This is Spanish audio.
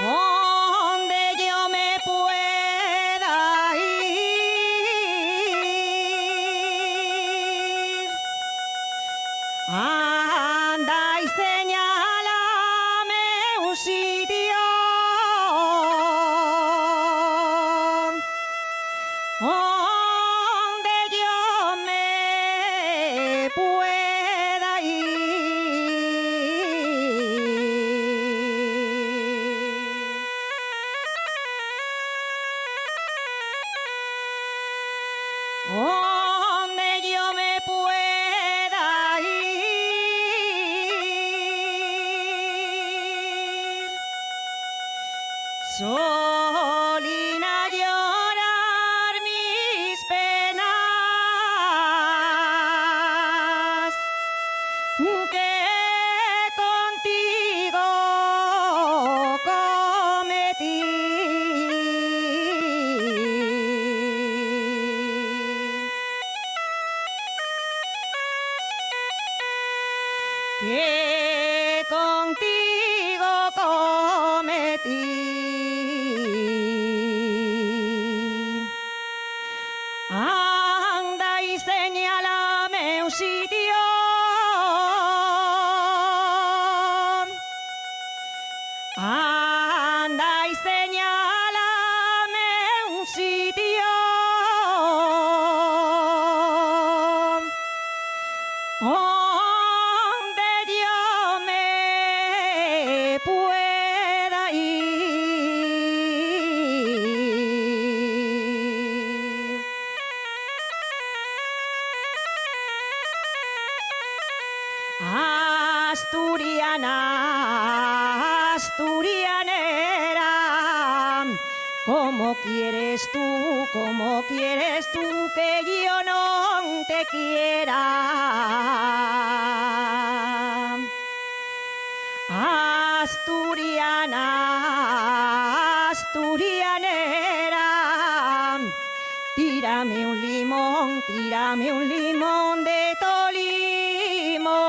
donde yo me pueda ir. Anda y señálame un sitio donde yo me pueda ir. Donde yo me pueda ir. Solina llorar mis penas, que contigo cometí. Que contigo cometí. Anda y señálame un sitio anda y señálame un sitio donde yo me pueda ir. Asturiana, asturianera, ¿cómo quieres tú que yo no te quiera? Asturiana, asturianera, tírame un limón de tu limonera.